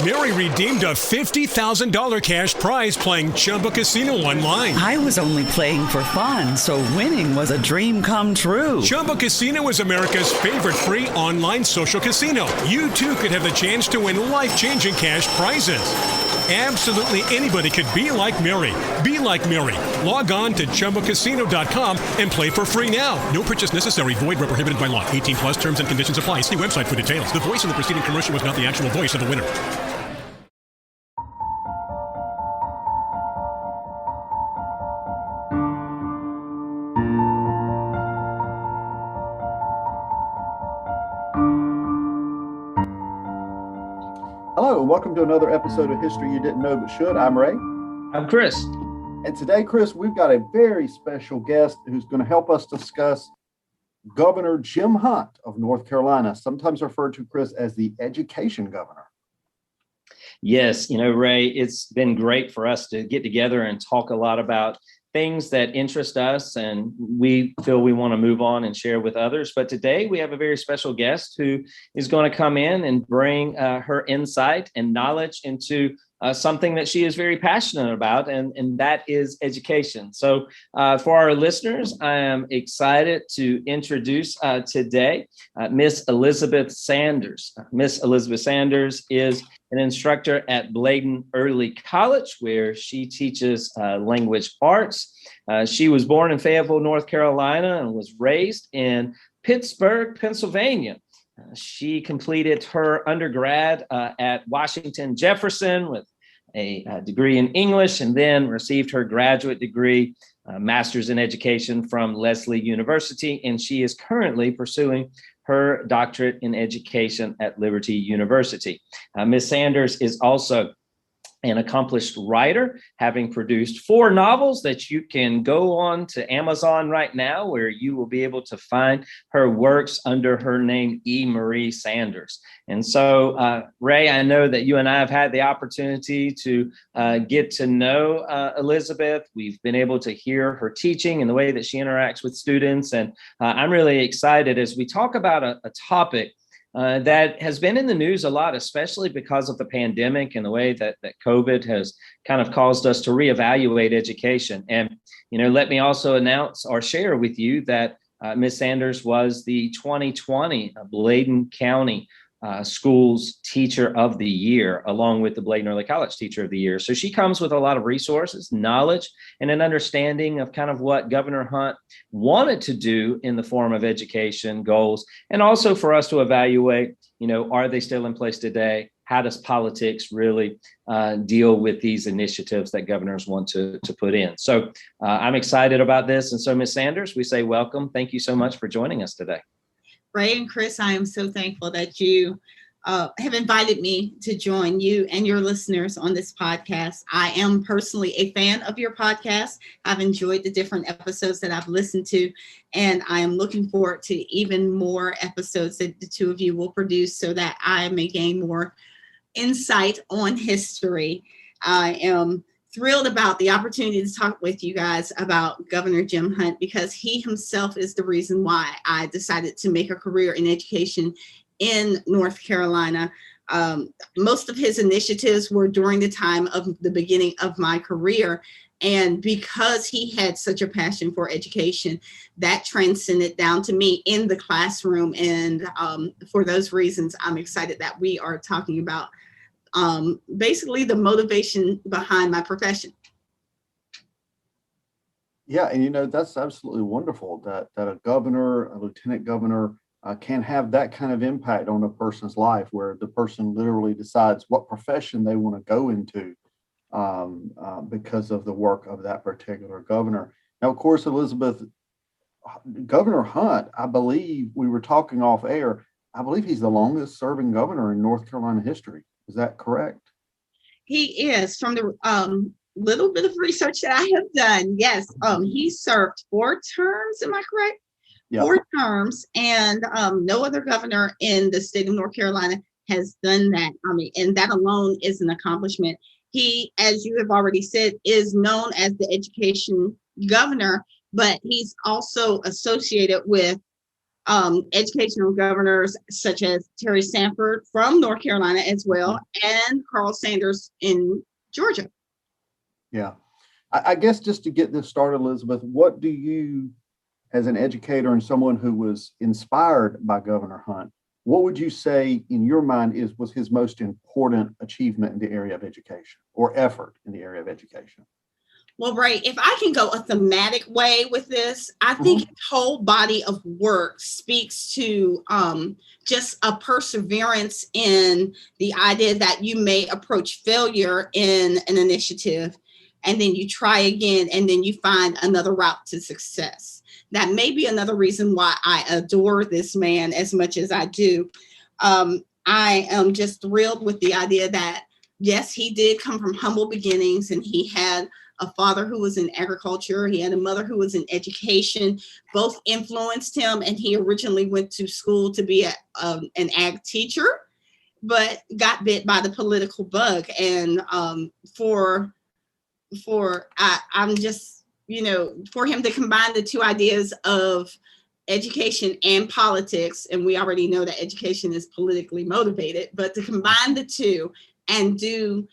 Mary redeemed a $50,000 cash prize playing Chumba Casino online. I was only playing for fun, so winning was a dream come true. Chumba Casino is America's favorite free online social casino. You too could have the chance to win life-changing cash prizes. Absolutely anybody could be like Mary. Be like Mary. Log on to ChumbaCasino.com and play for free now. No purchase necessary. Void where prohibited by law. 18 plus terms and conditions apply. See website for details. The voice in the preceding commercial was not the actual voice of the winner. Hello, and welcome to another episode of History You Didn't Know But Should. I'm Ray. I'm Chris. And today, Chris, we've got a very special guest who's going to help us discuss Governor Jim Hunt of North Carolina, sometimes referred to, Chris, as the education governor. Yes, Ray, it's been great for us to get together and talk a lot about things that interest us and we feel we want to move on and share with others. But today we have a very special guest who is going to come in and bring her insight and knowledge into something that she is very passionate about, and that is education. So for our listeners, I am excited to introduce today Miss Elizabeth Sanders. Miss Elizabeth Sanders is an instructor at Bladen Early College, where she teaches language arts. She was born in Fayetteville, North Carolina, and was raised in Pittsburgh, Pennsylvania. She completed her undergrad at Washington Jefferson with a degree in English, and then received her graduate degree, master's in education from Lesley University, and she is currently pursuing her doctorate in education at Liberty University. Ms. Sanders is also an accomplished writer, having produced 4 novels that you can go on to Amazon right now, where you will be able to find her works under her name, E. Marie Sanders. And so, Ray, I know that you and I have had the opportunity to get to know Elizabeth. We've been able to hear her teaching and the way that she interacts with students. And I'm really excited as we talk about a topic that has been in the news a lot, especially because of the pandemic and the way that COVID has kind of caused us to reevaluate education. And, let me also announce or share with you that Ms. Sanders was the 2020 Bladen County Schools Teacher of the Year, along with the Bladen Early College Teacher of the Year. So she comes with a lot of resources, knowledge, and an understanding of kind of what Governor Hunt wanted to do in the form of education goals, and also for us to evaluate, are they still in place today? How does politics really deal with these initiatives that governors want to put in? So I'm excited about this. And so, Ms. Sanders, we say welcome. Thank you so much for joining us today. Ray and Chris, I am so thankful that you have invited me to join you and your listeners on this podcast. I am personally a fan of your podcast. I've enjoyed the different episodes that I've listened to, and I am looking forward to even more episodes that the two of you will produce so that I may gain more insight on history. I am thrilled about the opportunity to talk with you guys about Governor Jim Hunt, because he himself is the reason why I decided to make a career in education in North Carolina. Most of his initiatives were during the time of the beginning of my career. And because he had such a passion for education, that transcended down to me in the classroom. And for those reasons, I'm excited that we are talking about basically the motivation behind my profession. Yeah, and that's absolutely wonderful that a governor, a lieutenant governor can have that kind of impact on a person's life, where the person literally decides what profession they want to go into because of the work of that particular governor. Now, of course, Elizabeth, Governor Hunt, I believe we were talking off air, I believe he's the longest serving governor in North Carolina history. Is that correct? He is. From the little bit of research that I have done, yes, he served 4 terms. Am I correct? Yeah. 4 terms, and no other governor in the state of North Carolina has done that. And that alone is an accomplishment. He, as you have already said, is known as the education governor, but he's also associated with educational governors such as Terry Sanford from North Carolina as well, and Carl Sanders in Georgia. Yeah. I guess just to get this started, Elizabeth, what do you, as an educator and someone who was inspired by Governor Hunt, what would you say in your mind was his most important achievement in the area of education or effort in the area of education? Well, Ray, if I can go a thematic way with this, I think his whole body of work speaks to just a perseverance in the idea that you may approach failure in an initiative, and then you try again, and then you find another route to success. That may be another reason why I adore this man as much as I do. I am just thrilled with the idea that, yes, he did come from humble beginnings, and he had a father who was in agriculture. He had a mother who was in education. Both influenced him, and he originally went to school to be an ag teacher, but got bit by the political bug. And I'm just, for him to combine the two ideas of education and politics, and we already know that education is politically motivated, but to combine the two and do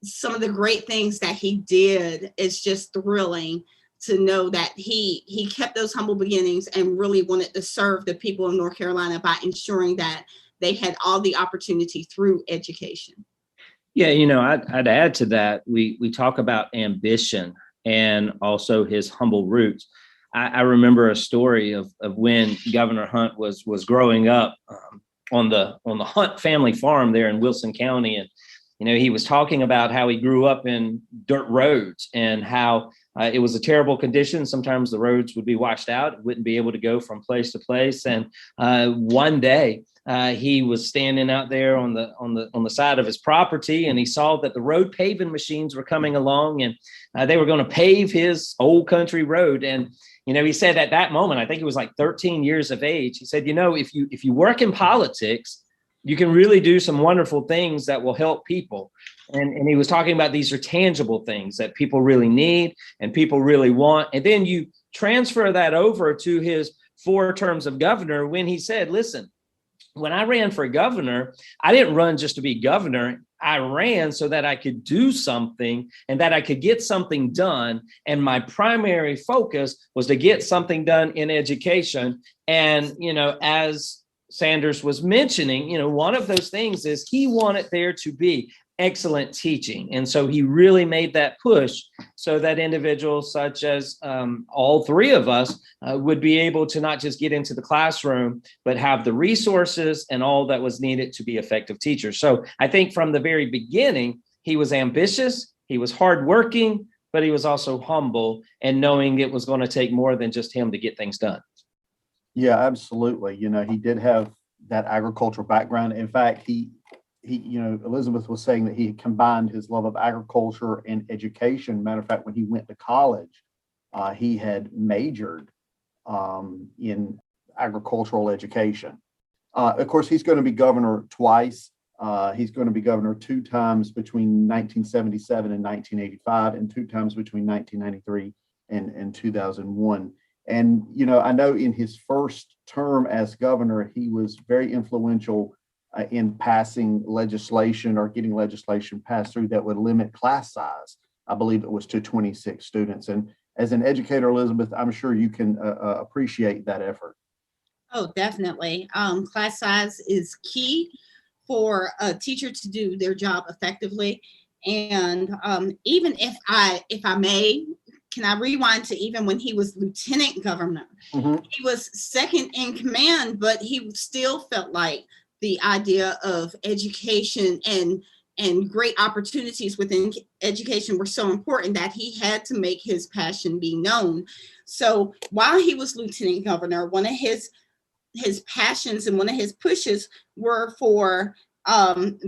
some of the great things that he did is just thrilling to know that he kept those humble beginnings and really wanted to serve the people of North Carolina by ensuring that they had all the opportunity through education. Yeah, I'd add to that. We talk about ambition and also his humble roots. I remember a story of when Governor Hunt was growing up on the Hunt family farm there in Wilson County, and he was talking about how he grew up in dirt roads and how it was a terrible condition. Sometimes the roads would be washed out, wouldn't be able to go from place to place. And one day he was standing out there on the side of his property, and he saw that the road paving machines were coming along, and they were going to pave his old country road. And he said at that moment, I think he was like 13 years of age, he said, if you work in politics, you can really do some wonderful things that will help people. And he was talking about these are tangible things that people really need and people really want. And then you transfer that over to his 4 terms of governor when he said, listen, when I ran for governor, I didn't run just to be governor. I ran so that I could do something and that I could get something done. And my primary focus was to get something done in education. And, as Sanders was mentioning, one of those things is he wanted there to be excellent teaching. And so he really made that push so that individuals such as all 3 of us would be able to not just get into the classroom, but have the resources and all that was needed to be effective teachers. So I think from the very beginning, he was ambitious, he was hardworking, but he was also humble and knowing it was going to take more than just him to get things done. Yeah, absolutely. He did have that agricultural background. In fact, he Elizabeth was saying that he had combined his love of agriculture and education. Matter of fact, when he went to college, he had majored in agricultural education. Of course, he's going to be governor twice. He's going to be governor 2 times between 1977 and 1985, and 2 times between 1993 and 2001. And, I know in his first term as governor, he was very influential in passing legislation or getting legislation passed through that would limit class size. I believe it was to 26 students. And as an educator, Elizabeth, I'm sure you can appreciate that effort. Oh, definitely. Class size is key for a teacher to do their job effectively. And even if I may, can I rewind to even when he was lieutenant governor? He was second in command, but he still felt like the idea of education and great opportunities within education were so important that he had to make his passion be known. So while he was lieutenant governor, one of his passions and one of his pushes were for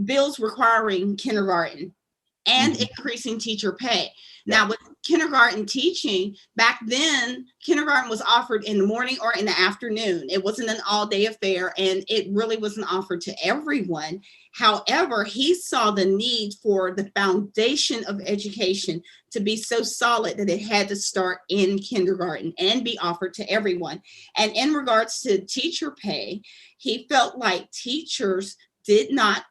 bills requiring kindergarten and Mhm. increasing teacher pay. Yeah. Now, with kindergarten teaching, back then, kindergarten was offered in the morning or in the afternoon. It wasn't an all-day affair, and it really wasn't offered to everyone. However, he saw the need for the foundation of education to be so solid that it had to start in kindergarten and be offered to everyone. And in regards to teacher pay, he felt like teachers did not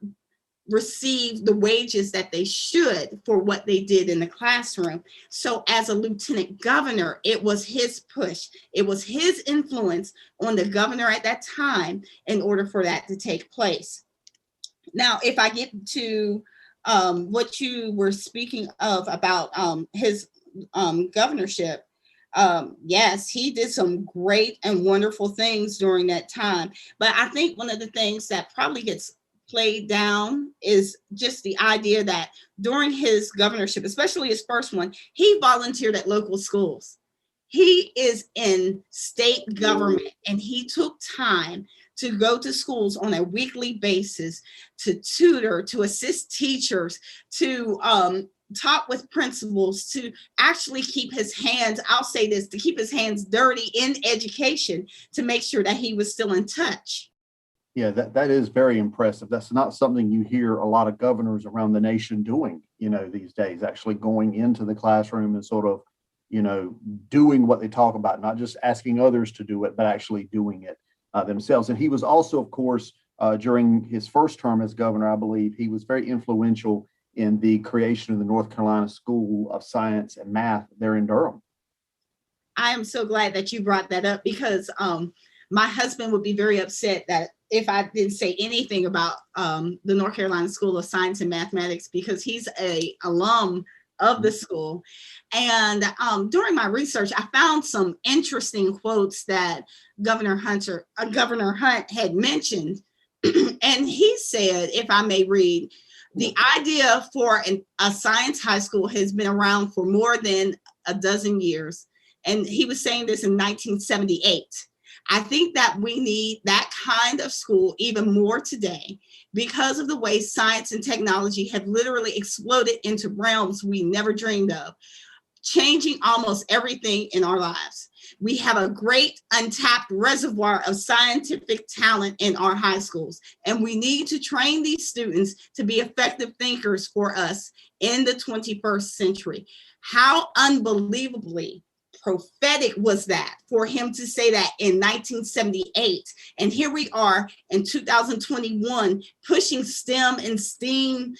receive the wages that they should for what they did in the classroom. So as a lieutenant governor, it was his push. It was his influence on the governor at that time in order for that to take place. Now, if I get to what you were speaking of about his governorship, yes, he did some great and wonderful things during that time. But I think one of the things that probably gets played down is just the idea that during his governorship, especially his first one, he volunteered at local schools. He is in state government, and he took time to go to schools on a weekly basis to tutor, to assist teachers, to talk with principals, to actually keep his hands, I'll say this, to keep his hands dirty in education to make sure that he was still in touch. Yeah, that is very impressive. That's not something you hear a lot of governors around the nation doing, these days, actually going into the classroom and sort of, doing what they talk about, not just asking others to do it, but actually doing it themselves. And he was also, of course, during his first term as governor, I believe, he was very influential in the creation of the North Carolina School of Science and Math there in Durham. I am so glad that you brought that up, because my husband would be very upset that if I didn't say anything about the North Carolina School of Science and Mathematics, because he's a alum of the school. And during my research, I found some interesting quotes that Governor Hunt had mentioned. And he said, if I may read, the idea for a science high school has been around for more than a dozen years. And he was saying this in 1978. I think that we need that kind of school even more today because of the way science and technology have literally exploded into realms we never dreamed of, changing almost everything in our lives. We have a great untapped reservoir of scientific talent in our high schools, and we need to train these students to be effective thinkers for us in the 21st century. How unbelievably prophetic was that for him to say that in 1978? And here we are in 2021 pushing STEM and STEAM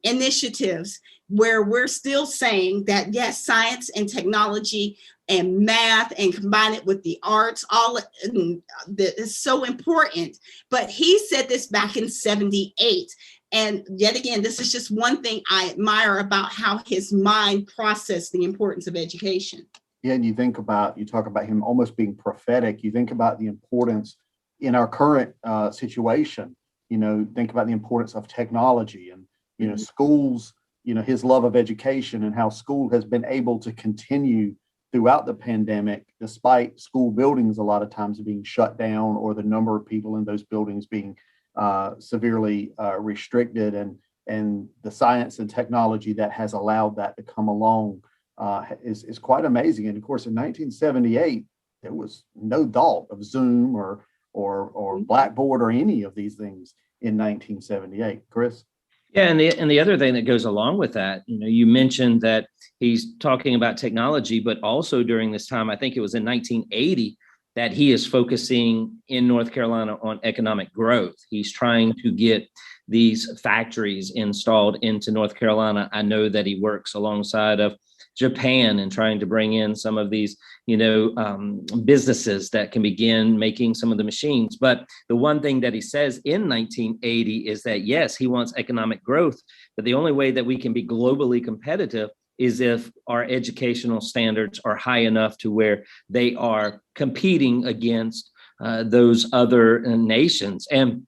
initiatives, where we're still saying that, yes, science and technology and math and combine it with the arts, all that is so important. But he said this back in 78. And yet again, this is just one thing I admire about how his mind processed the importance of education. Yeah, and you talk about him almost being prophetic. You think about the importance in our current situation. Think about the importance of technology and, schools, his love of education and how school has been able to continue throughout the pandemic, despite school buildings a lot of times being shut down or the number of people in those buildings being severely restricted, and the science and technology that has allowed that to come along is quite amazing. And of course, in 1978, there was no thought of Zoom or Blackboard or any of these things in 1978. Chris? Yeah, and the other thing that goes along with that, you mentioned that he's talking about technology, but also during this time, I think it was in 1980, that he is focusing in North Carolina on economic growth. He's trying to get these factories installed into North Carolina. I know that he works alongside of Japan and trying to bring in some of these, businesses that can begin making some of the machines. But the one thing that he says in 1980 is that, yes, he wants economic growth, but the only way that we can be globally competitive is if our educational standards are high enough to where they are competing against those other nations. And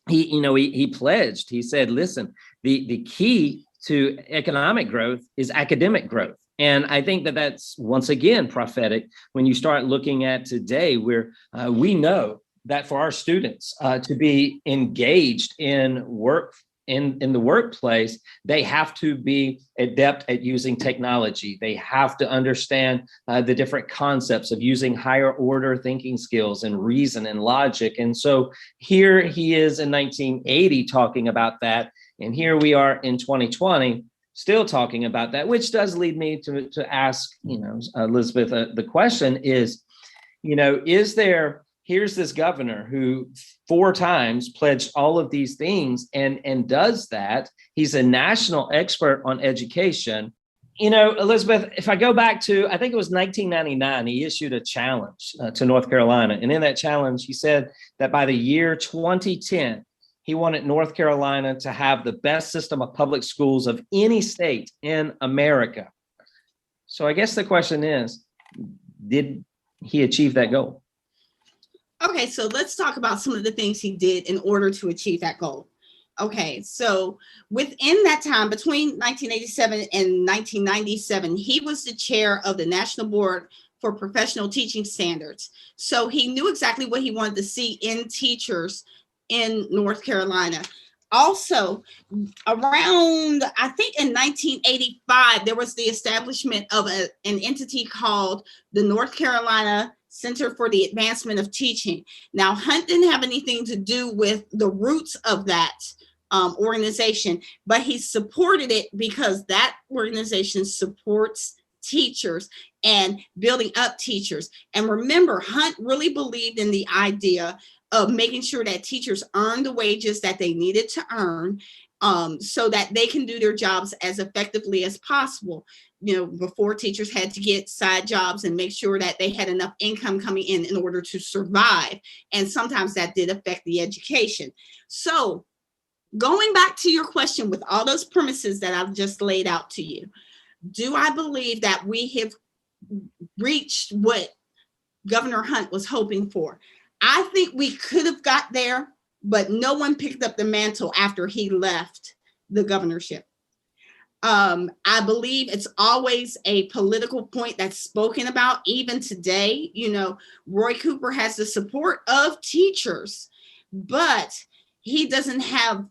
he pledged, he said, listen, the key to economic growth is academic growth. And I think that that's, once again, prophetic when you start looking at today, where we know that for our students to be engaged in in the workplace, they have to be adept at using technology. They have to understand the different concepts of using higher order thinking skills and reason and logic. And so here he is in 1980 talking about that. And here we are in 2020 still talking about that, which does lead me to ask, Elizabeth, the question is, here's this governor who 4 times pledged all of these things and does that. He's a national expert on education. Elizabeth, if I go back to, I think it was 1999, he issued a challenge to North Carolina. And in that challenge, he said that by the year 2010, he wanted North Carolina to have the best system of public schools of any state in America. So I guess the question is, did he achieve that goal? Okay, so let's talk about some of the things he did in order to achieve that goal. Okay, so within that time, between 1987 and 1997, he was the chair of the National Board for Professional Teaching Standards. So he knew exactly what he wanted to see in teachers in North Carolina. Also, around, I think in 1985, there was the establishment of an entity called the North Carolina Center for the Advancement of Teaching. Now, Hunt didn't have anything to do with the roots of that organization, but he supported it because that organization supports teachers and building up teachers. And remember, Hunt really believed in the idea of making sure that teachers earn the wages that they needed to earn, so that they can do their jobs as effectively as possible. Before, teachers had to get side jobs and make sure that they had enough income coming in order to survive. And sometimes that did affect the education. So going back to your question, with all those premises that I've just laid out to you, do I believe that we have reached what Governor Hunt was hoping for? I think we could have got there, but no one picked up the mantle after he left the governorship. I believe it's always a political point that's spoken about, even today. Roy Cooper has the support of teachers, but he doesn't have,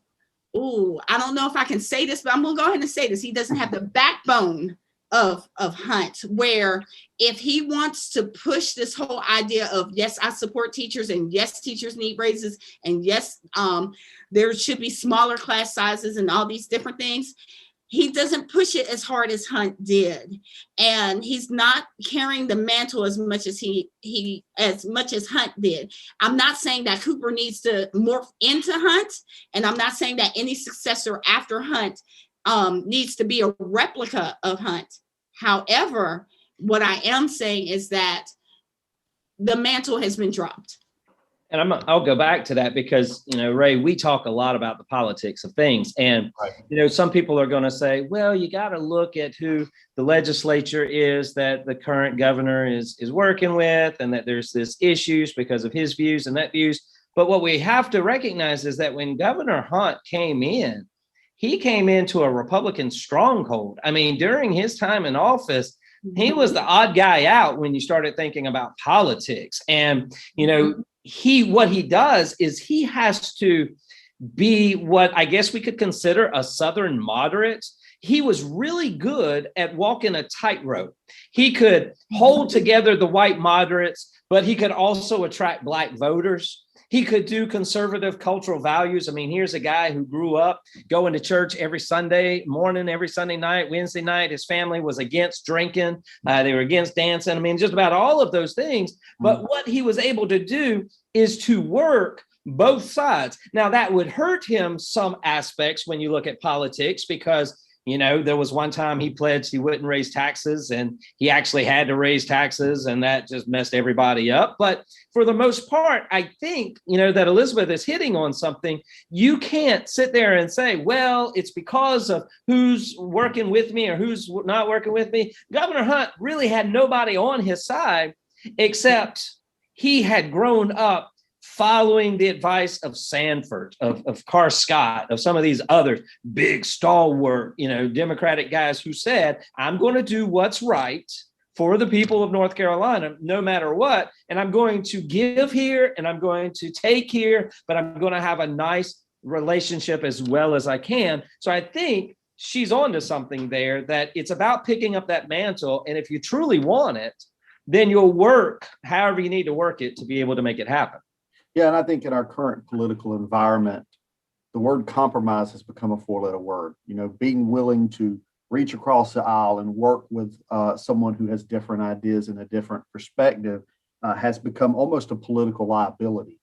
I don't know if I can say this, but I'm going to go ahead and say this. He doesn't have the backbone of Hunt, where if he wants to push this whole idea of, yes, I support teachers, and yes, teachers need raises, and yes, there should be smaller class sizes and all these different things, he doesn't push it as hard as Hunt did. And he's not carrying the mantle as much as as Hunt did. I'm not saying that Cooper needs to morph into Hunt, and I'm not saying that any successor after Hunt needs to be a replica of Hunt. However, what I am saying is that the mantle has been dropped. And I'll go back to that because, Ray, we talk a lot about the politics of things. And, some people are going to say, well, you got to look at who the legislature is that the current governor is working with, and that there's this issues because of his views and that views. But what we have to recognize is that when Governor Hunt came in, he came into a Republican stronghold. I mean, during his time in office, he was the odd guy out when you started thinking about politics. And, what he does is he has to be what I guess we could consider a Southern moderate. He was really good at walking a tightrope. He could hold together the white moderates, but he could also attract Black voters. He could do conservative cultural values. I mean, here's a guy who grew up going to church every Sunday morning, every Sunday night, Wednesday night. His family was against drinking. They were against dancing. I mean, just about all of those things. But what he was able to do is to work both sides. Now, that would hurt him some aspects when you look at politics, because there was one time he pledged he wouldn't raise taxes, and he actually had to raise taxes, and that just messed everybody up. But for the most part, I think, that Elizabeth is hitting on something. You can't sit there and say, well, it's because of who's working with me or who's not working with me. Governor Hunt really had nobody on his side, except he had grown up following the advice of Sanford, of Carr Scott, of some of these other big stalwart, Democratic guys who said, I'm going to do what's right for the people of North Carolina, no matter what. And I'm going to give here and I'm going to take here, but I'm going to have a nice relationship as well as I can. So I think she's onto something there, that it's about picking up that mantle. And if you truly want it, then you'll work however you need to work it to be able to make it happen. Yeah, and I think in our current political environment, the word compromise has become a four-letter word. You know, being willing to reach across the aisle and work with someone who has different ideas and a different perspective has become almost a political liability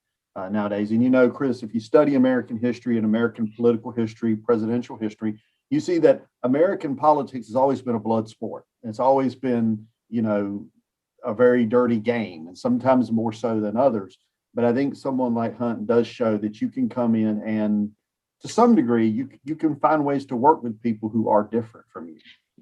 nowadays. And you know, Chris, if you study American history and American political history, presidential history, you see that American politics has always been a blood sport. It's always been, you know, a very dirty game, and sometimes more so than others. But I think someone like Hunt does show that you can come in and, to some degree, you can find ways to work with people who are different from you.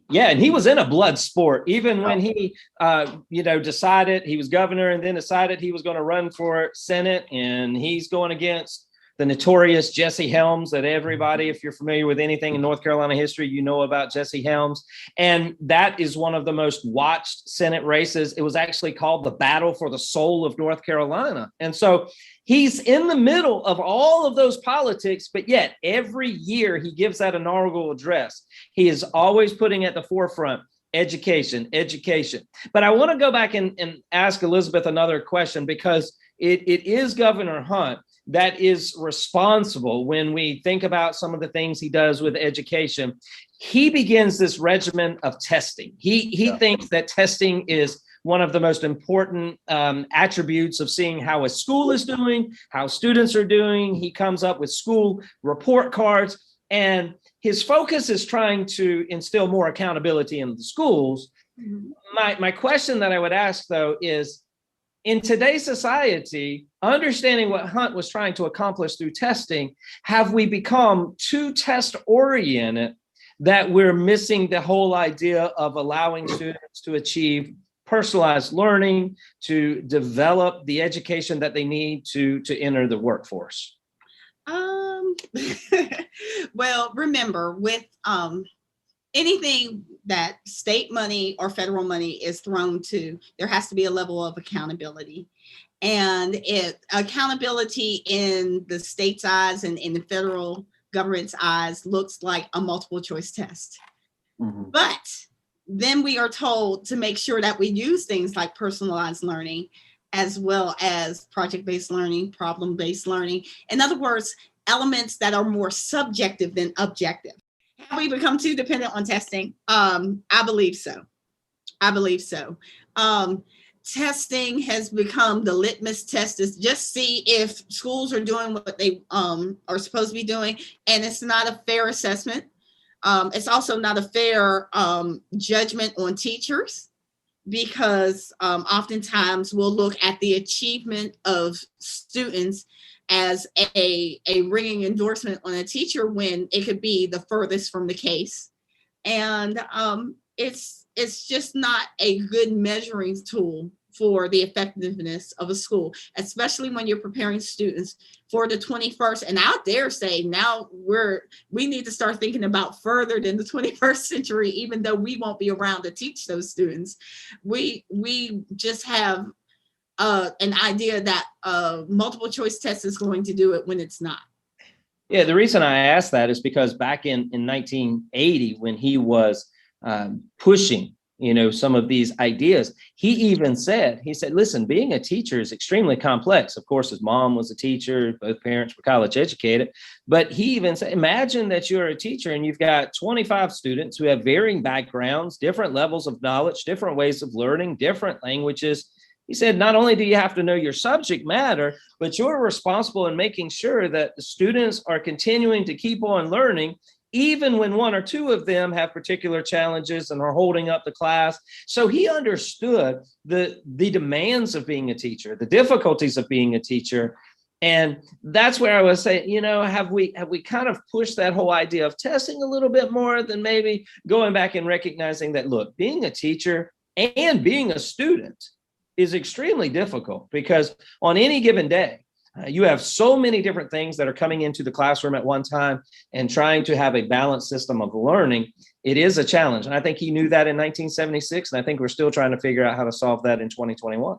Yeah, and he was in a blood sport, even when he, decided he was governor and then decided he was going to run for Senate, and he's going against the notorious Jesse Helms that everybody, if you're familiar with anything in North Carolina history, you know about Jesse Helms. And that is one of the most watched Senate races. It was actually called the Battle for the Soul of North Carolina. And so he's in the middle of all of those politics, but yet every year he gives that inaugural address. He is always putting at the forefront education. But I want to go back and ask Elizabeth another question, because it is Governor Hunt that is responsible when we think about some of the things he does with education. He begins this regimen of testing. He thinks that testing is one of the most important attributes of seeing how a school is doing, how students are doing. He comes up with school report cards, and his focus is trying to instill more accountability in the schools. Mm-hmm. My question that I would ask, though, is, in today's society, understanding what Hunt was trying to accomplish through testing, have we become too test-oriented that we're missing the whole idea of allowing students to achieve personalized learning, to develop the education that they need to enter the workforce? Well, remember, with anything that state money or federal money is thrown to, there has to be a level of accountability. And accountability in the state's eyes and in the federal government's eyes looks like a multiple choice test. Mm-hmm. But then we are told to make sure that we use things like personalized learning, as well as project-based learning, problem-based learning. In other words, elements that are more subjective than objective. Have we become too dependent on testing? I believe so. Testing has become the litmus test to just see if schools are doing what they are supposed to be doing. And it's not a fair assessment. It's also not a fair judgment on teachers, because oftentimes we'll look at the achievement of students as a ringing endorsement on a teacher when it could be the furthest from the case. And it's just not a good measuring tool for the effectiveness of a school, especially when you're preparing students for the 21st. And I dare say now we need to start thinking about further than the 21st century, even though we won't be around to teach those students. We just have an idea that multiple choice test is going to do it when it's not. Yeah, the reason I asked that is because back in 1980, when he was pushing, some of these ideas, he said, listen, being a teacher is extremely complex. Of course, his mom was a teacher, both parents were college educated, but he even said, imagine that you're a teacher and you've got 25 students who have varying backgrounds, different levels of knowledge, different ways of learning, different languages. He said, not only do you have to know your subject matter, but you're responsible in making sure that the students are continuing to keep on learning, even when one or two of them have particular challenges and are holding up the class. So he understood the demands of being a teacher, the difficulties of being a teacher. And that's where I was saying, have we kind of pushed that whole idea of testing a little bit more than maybe going back and recognizing that, look, being a teacher and being a student is extremely difficult, because on any given day, you have so many different things that are coming into the classroom at one time, and trying to have a balanced system of learning, it is a challenge. And I think he knew that in 1976, and I think we're still trying to figure out how to solve that in 2021.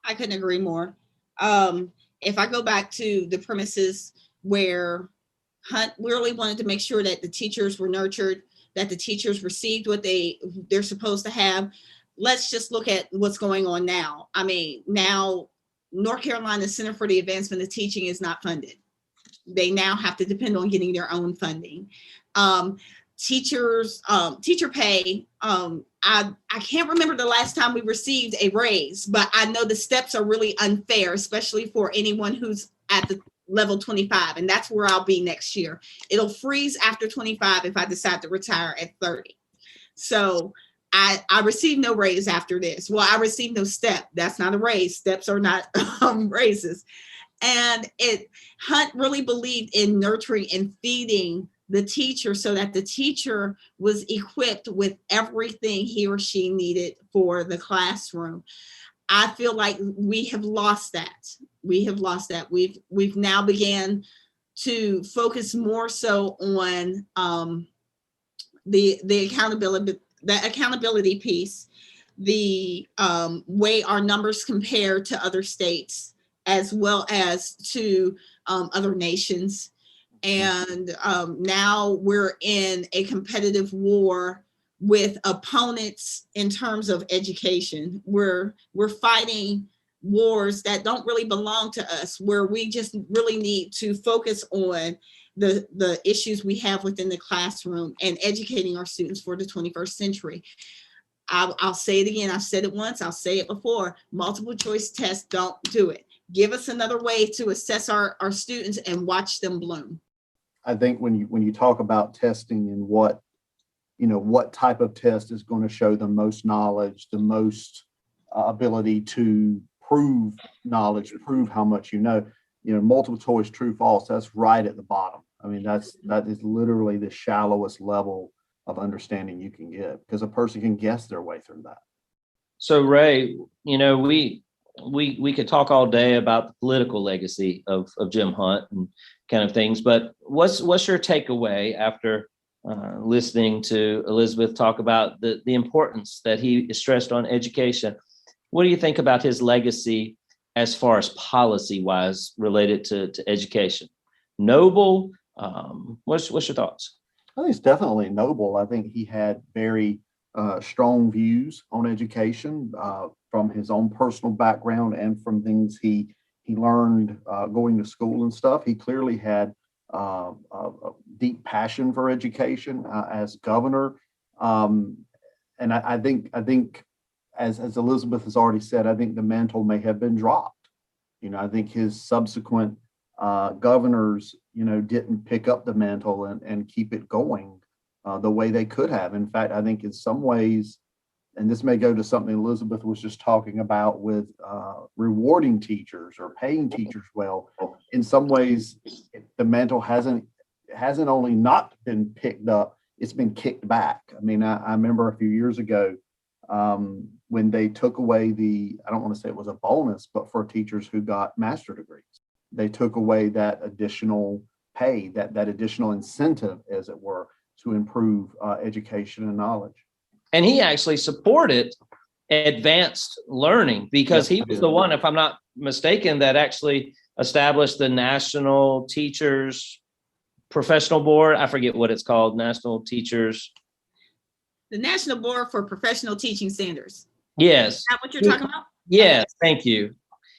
I couldn't agree more. If I go back to the premises where Hunt really wanted to make sure that the teachers were nurtured, that the teachers received what they're supposed to have. Let's just look at what's going on now. I mean, now North Carolina Center for the Advancement of Teaching is not funded. They now have to depend on getting their own funding. Teacher pay. I can't remember the last time we received a raise, but I know the steps are really unfair, especially for anyone who's at the level 25. And that's where I'll be next year. It'll freeze after 25 if I decide to retire at 30. So I received no raise after this. Well, I received no step. That's not a raise. Steps are not raises. And Hunt really believed in nurturing and feeding the teacher so that the teacher was equipped with everything he or she needed for the classroom. I feel like we have lost that. We've now began to focus more so on the accountability piece, the way our numbers compare to other states as well as to other nations. And now we're in a competitive war with opponents in terms of education. We're fighting wars that don't really belong to us, where we just really need to focus on the issues we have within the classroom and educating our students for the 21st century. I'll say it again. I've said it once. I'll say it before. Multiple choice tests don't do it. Give us another way to assess our students and watch them bloom. I think when you talk about testing and what type of test is going to show the most knowledge, the most ability to prove knowledge, prove how much you know, multiple choice, true, false, that's right at the bottom. I mean, that is literally the shallowest level of understanding you can get, because a person can guess their way through that. So Ray, we could talk all day about the political legacy of Jim Hunt and kind of things, but what's your takeaway after listening to Elizabeth talk about the importance that he stressed on education? What do you think about his legacy as far as policy wise related to education? Noble? What's your thoughts? I think it's definitely noble. I think he had very strong views on education from his own personal background and from things he learned going to school and stuff. He clearly had a deep passion for education as governor. And I think as Elizabeth has already said, I think the mantle may have been dropped. I think his subsequent governors, didn't pick up the mantle and keep it going the way they could have. In fact, I think in some ways, and this may go to something Elizabeth was just talking about with rewarding teachers or paying teachers well, in some ways, the mantle hasn't only not been picked up, it's been kicked back. I mean, I remember a few years ago when they took away I don't want to say it was a bonus, but for teachers who got master's degrees, they took away that additional pay, that additional incentive, as it were, to improve education and knowledge. And he actually supported advanced learning because he was the one, if I'm not mistaken, that actually established the National Teachers Professional Board. I forget what it's called, National Teachers. The National Board for Professional Teaching Standards. Yes. Is that what you're talking about? Yes, thank you.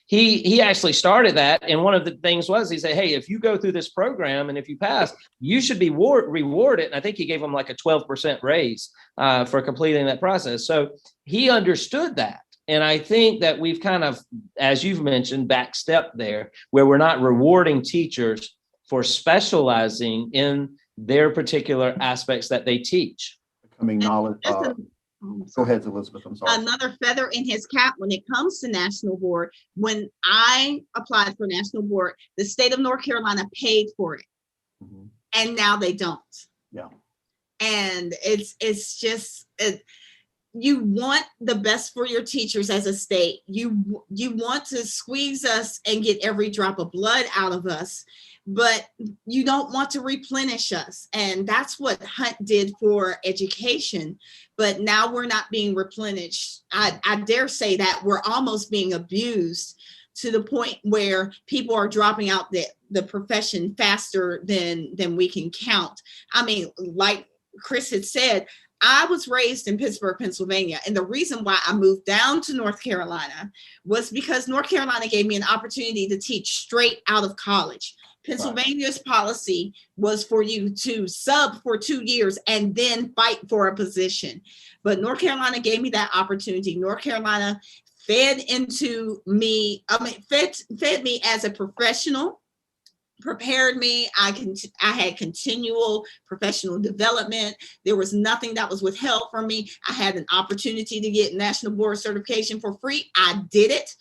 He actually started that. And one of the things was he said, hey, if you go through this program and if you pass, you should be rewarded. And I think he gave him like a 12% raise for completing that process. So he understood that. And I think that we've kind of, as you've mentioned, backstepped there where we're not rewarding teachers for specializing in their particular aspects that they teach. Becoming knowledge. Go ahead, Elizabeth. I'm sorry. Another feather in his cap when it comes to National Board. When I applied for National Board, the state of North Carolina paid for it, and now they don't. Yeah, and it's just you want the best for your teachers as a state. You want to squeeze us and get every drop of blood out of us, but you don't want to replenish us. And that's what Hunt did for education. But now we're not being replenished. I dare say that we're almost being abused to the point where people are dropping out the profession faster than we can count. I mean, like Chris had said, I was raised in Pittsburgh, Pennsylvania. And the reason why I moved down to North Carolina was because North Carolina gave me an opportunity to teach straight out of college. Pennsylvania's policy was for you to sub for 2 years and then fight for a position. But North Carolina gave me that opportunity. North Carolina fed me as a professional, prepared me. I had continual professional development. There was nothing that was withheld from me. I had an opportunity to get National Board Certification for free. I did it.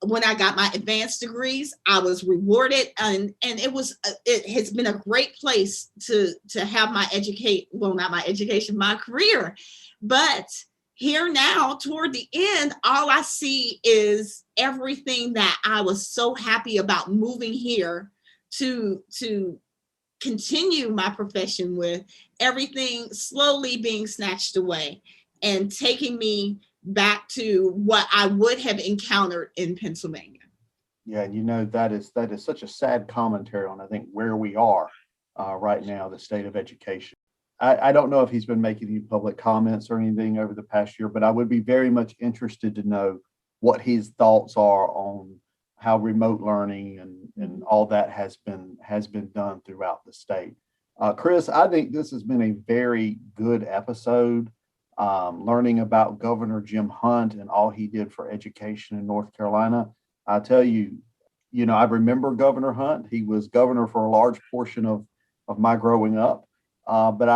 When I got my advanced degrees, I was rewarded, and it has been a great place to have my my career. But here now, toward the end, all I see is everything that I was so happy about moving here to continue my profession with, everything slowly being snatched away and taking me back to what I would have encountered in Pennsylvania. Yeah, and that is such a sad commentary on, I think, where we are right now, the state of education. I don't know if he's been making any public comments or anything over the past year, but I would be very much interested to know what his thoughts are on how remote learning and all that has been done throughout the state. Chris, I think this has been a very good episode, learning about Governor Jim Hunt and all he did for education in North Carolina. I tell you, I remember Governor Hunt. He was governor for a large portion of my growing up. But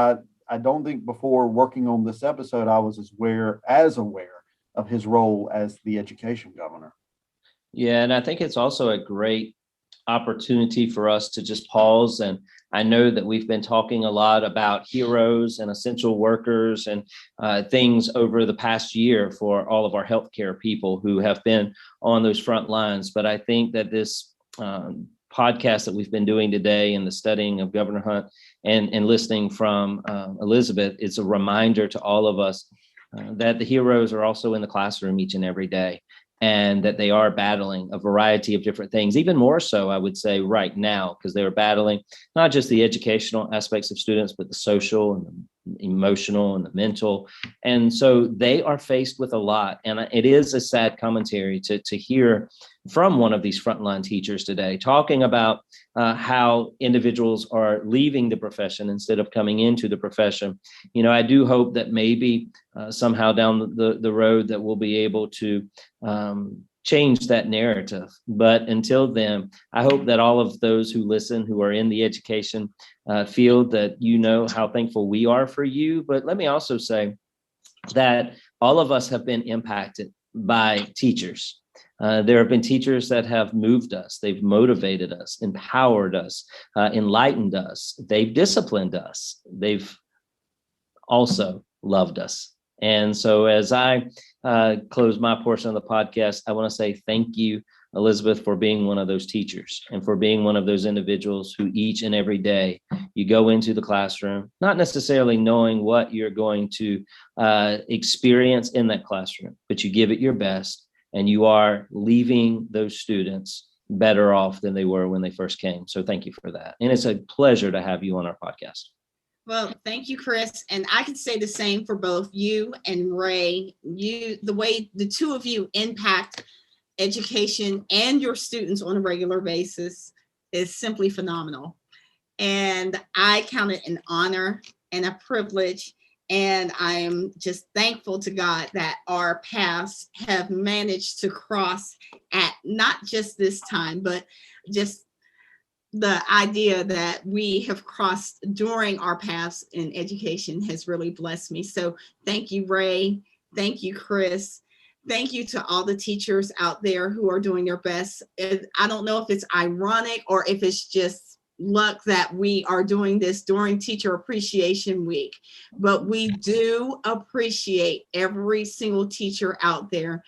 I don't think before working on this episode, I was as aware of his role as the education governor. Yeah, and I think it's also a great opportunity for us to just pause. And I know that we've been talking a lot about heroes and essential workers and things over the past year for all of our healthcare people who have been on those front lines. But I think that this podcast that we've been doing today and the studying of Governor Hunt and listening from Elizabeth, it's a reminder to all of us that the heroes are also in the classroom each and every day, and that they are battling a variety of different things, even more so, I would say, right now, because they are battling not just the educational aspects of students, but the social and the emotional and the mental. And so they are faced with a lot. And it is a sad commentary to hear from one of these frontline teachers today, talking about how individuals are leaving the profession instead of coming into the profession. I do hope that maybe somehow down the road that we'll be able to change that narrative. But until then, I hope that all of those who listen, who are in the education field, that how thankful we are for you. But let me also say that all of us have been impacted by teachers. There have been teachers that have moved us. They've motivated us, empowered us, enlightened us. They've disciplined us. They've also loved us. And so as I close my portion of the podcast, I want to say thank you, Elizabeth, for being one of those teachers and for being one of those individuals who each and every day you go into the classroom, not necessarily knowing what you're going to experience in that classroom, but you give it your best. And you are leaving those students better off than they were when they first came. So thank you for that. And it's a pleasure to have you on our podcast. Well, thank you, Chris. And I could say the same for both you and Ray. The way the two of you impact education and your students on a regular basis is simply phenomenal. And I count it an honor and a privilege. And I am just thankful to God that our paths have managed to cross at not just this time, but just the idea that we have crossed during our paths in education has really blessed me. So thank you, Ray. Thank you, Chris. Thank you to all the teachers out there who are doing their best. I don't know if it's ironic or if it's just luck that we are doing this during Teacher Appreciation Week, but we do appreciate every single teacher out there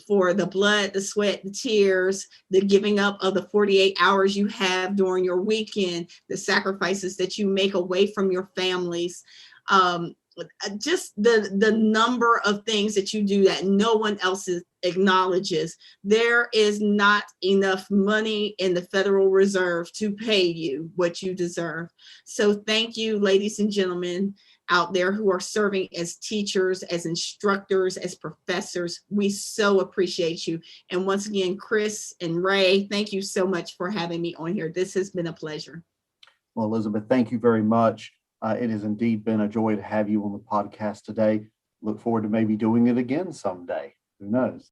for the blood, the sweat, the tears, the giving up of the 48 hours you have during your weekend, the sacrifices that you make away from your families. just the number of things that you do that no one else acknowledges. There is not enough money in the Federal Reserve to pay you what you deserve. So thank you, ladies and gentlemen out there who are serving as teachers, as instructors, as professors. We so appreciate you. And once again, Chris and Ray, thank you so much for having me on here. This has been a pleasure. Well, Elizabeth, thank you very much. It has indeed been a joy to have you on the podcast today. Look forward to maybe doing it again someday. Who knows?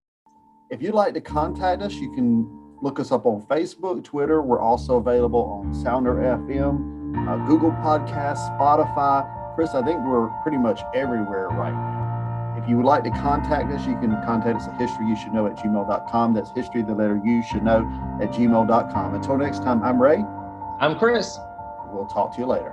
If you'd like to contact us, you can look us up on Facebook, Twitter. We're also available on Sounder FM, Google Podcasts, Spotify. Chris, I think we're pretty much everywhere right now. If you would like to contact us, you can contact us at historyyousshouldknow@gmail.com. That's history, the letter U should know @gmail.com. Until next time, I'm Ray. I'm Chris. We'll talk to you later.